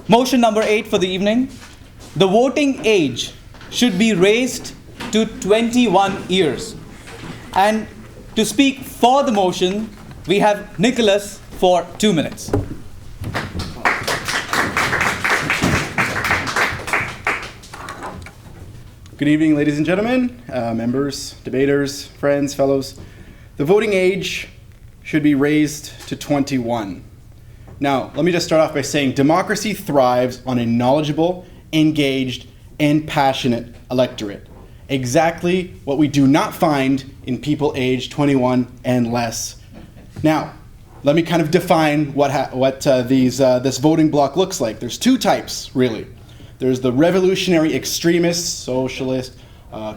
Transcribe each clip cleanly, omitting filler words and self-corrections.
Motion number 8 for the evening. The voting age should be raised to 21 years. And to speak for the motion, we have Nicholas for 2 minutes. Good evening, ladies and gentlemen, members, debaters, friends, fellows. The voting age should be raised to 21. Now, let me just start off by saying democracy thrives on a knowledgeable, engaged, and passionate electorate. Exactly what we do not find in people aged 21 and less. Now, let me kind of define what this voting bloc looks like. There's two types, really. There's the revolutionary extremist, socialist,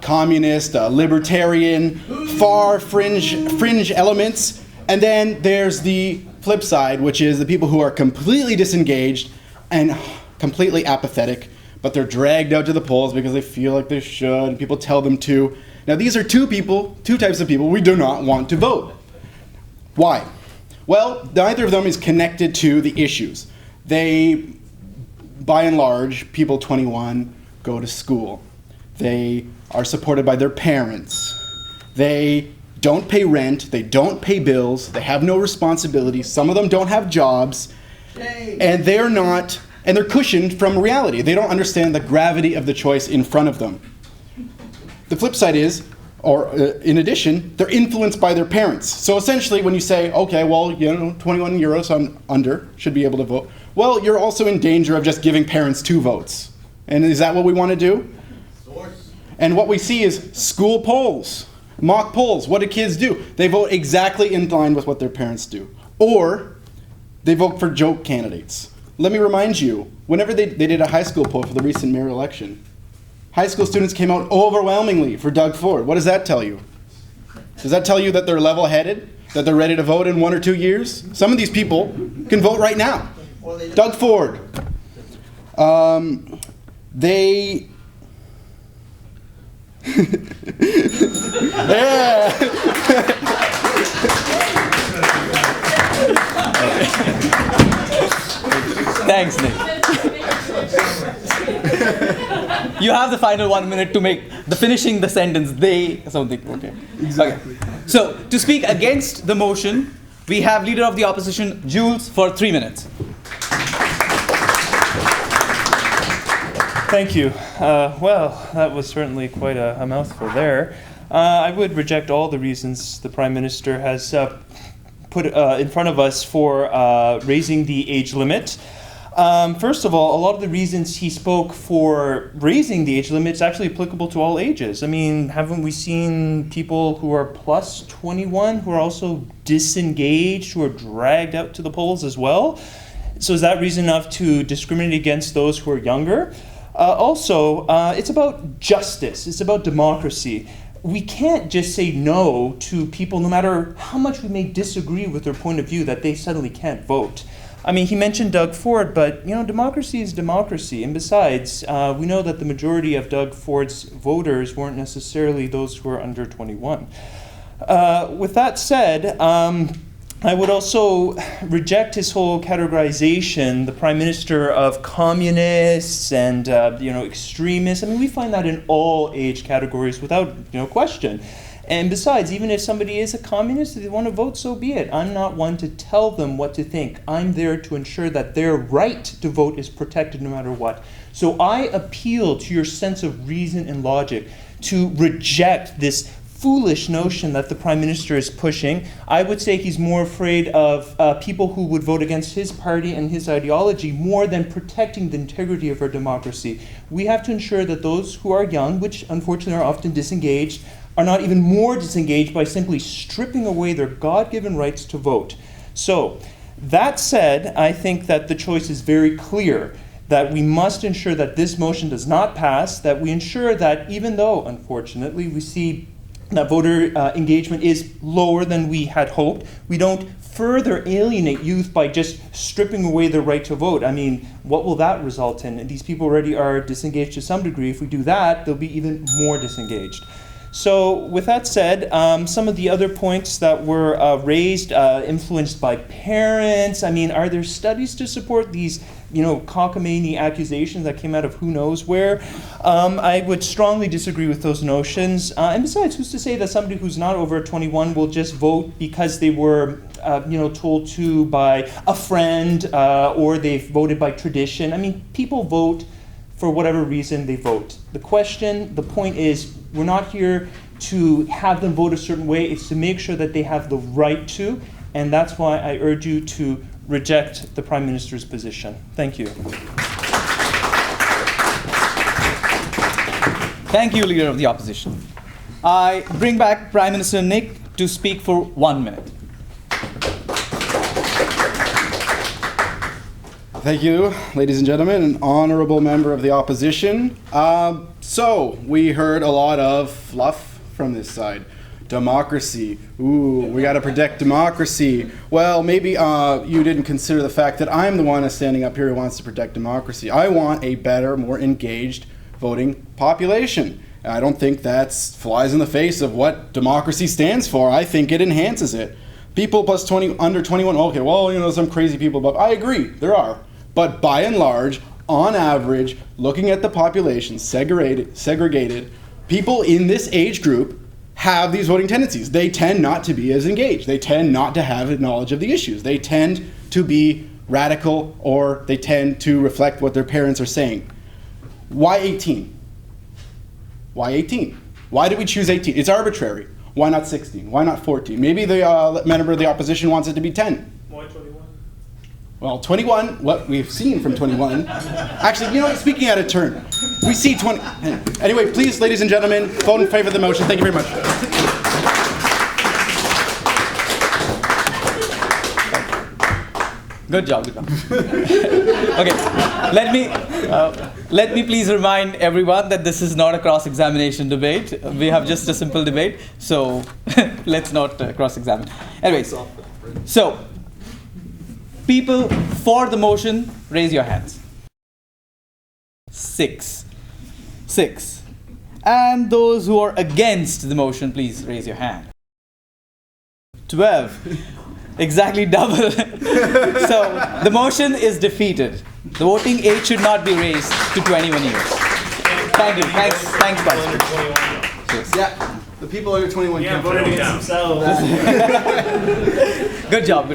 communist, libertarian, far fringe elements. And then there's the flip side, which is the people who are completely disengaged and completely apathetic, but they're dragged out to the polls because they feel like they should, and people tell them to. Now these are two types of people we do not want to vote. Why? Well, neither of them is connected to the issues. They, by and large, people 21 go to school. They are supported by their parents. They don't pay rent, they don't pay bills, they have no responsibilities, some of them don't have jobs, and they're cushioned from reality. They don't understand the gravity of the choice in front of them. The flip side is, in addition, they're influenced by their parents. So essentially when you say, okay, well, 21 euros on under should be able to vote, well, you're also in danger of just giving parents 2 votes. And is that what we want to do? And what we see is school polls. Mock polls. What do kids do? They vote exactly in line with what their parents do. Or they vote for joke candidates. Let me remind you, whenever they did a high school poll for the recent mayor election, high school students came out overwhelmingly for Doug Ford. What does that tell you? Does that tell you that they're level-headed? That they're ready to vote in 1 or 2 years? Some of these people can vote right now. Doug Ford. Yeah. Thanks, Nick. You have the final 1 minute to make finishing the sentence, something. Okay. Exactly. Okay. So, to speak against the motion, we have Leader of the Opposition, Jules, for 3 minutes. Thank you. Well, that was certainly quite a mouthful there. I would reject all the reasons the Prime Minister has put in front of us for raising the age limit. First of all, a lot of the reasons he spoke for raising the age limit is actually applicable to all ages. I mean, haven't we seen people who are plus 21 who are also disengaged, who are dragged out to the polls as well? So is that reason enough to discriminate against those who are younger? Also, it's about justice. It's about democracy. We can't just say no to people, no matter how much we may disagree with their point of view, that they suddenly can't vote. I mean, he mentioned Doug Ford, but, democracy is democracy. And besides, we know that the majority of Doug Ford's voters weren't necessarily those who are under 21. With that said, I would also reject his whole categorization, the Prime Minister, of communists and extremists. I mean, we find that in all age categories without question. And besides, even if somebody is a communist, if they want to vote, so be it. I'm not one to tell them what to think. I'm there to ensure that their right to vote is protected no matter what. So I appeal to your sense of reason and logic to reject this foolish notion that the Prime Minister is pushing. I would say he's more afraid of people who would vote against his party and his ideology more than protecting the integrity of our democracy. We have to ensure that those who are young, which unfortunately are often disengaged, are not even more disengaged by simply stripping away their God-given rights to vote. So, that said, I think that the choice is very clear, that we must ensure that this motion does not pass, that we ensure that even though, unfortunately, we see that voter engagement is lower than we had hoped, we don't further alienate youth by just stripping away their right to vote. I mean, what will that result in? And these people already are disengaged to some degree. If we do that, they'll be even more disengaged. So with that said, some of the other points that were raised, influenced by parents, I mean, are there studies to support these cockamamie accusations that came out of who knows where. I would strongly disagree with those notions. And besides, who's to say that somebody who's not over 21 will just vote because they were, told to by a friend or they've voted by tradition? I mean, people vote for whatever reason they vote. The point is, we're not here to have them vote a certain way. It's to make sure that they have the right to, and that's why I urge you to reject the Prime Minister's position. Thank you. Thank you, Leader of the Opposition. I bring back Prime Minister Nick to speak for 1 minute. Thank you, ladies and gentlemen, an honorable member of the opposition. So, we heard a lot of fluff from this side. Democracy. Ooh, we got to protect democracy. Well, maybe you didn't consider the fact that I'm the one standing up here who wants to protect democracy. I want a better, more engaged voting population. I don't think that flies in the face of what democracy stands for. I think it enhances it. People plus 20, under 21, okay, well, some crazy people, but I agree, there are. But by and large, on average, looking at the population, segregated, people in this age group have these voting tendencies. They tend not to be as engaged. They tend not to have knowledge of the issues. They tend to be radical, or they tend to reflect what their parents are saying. Why 18? Why 18? Why did we choose 18? It's arbitrary. Why not 16? Why not 14? Maybe the member of the opposition wants it to be 10. Why 21? Well, 21, what we've seen from 21. Actually, speaking out of turn, we see 20. Anyway, please, ladies and gentlemen, vote in favor of the motion. Thank you very much. Good job, good job. Okay, let me please remind everyone that this is not a cross-examination debate. We have just a simple debate, so let's not cross-examine. Anyways, so people for the motion, raise your hands. 6. And those who are against the motion, please raise your hand. 12. Exactly double. So the motion is defeated. The voting age should not be raised to 21 years. Thank you. Thanks, Vice. Yeah, the people under 21 can't vote against themselves. Good job.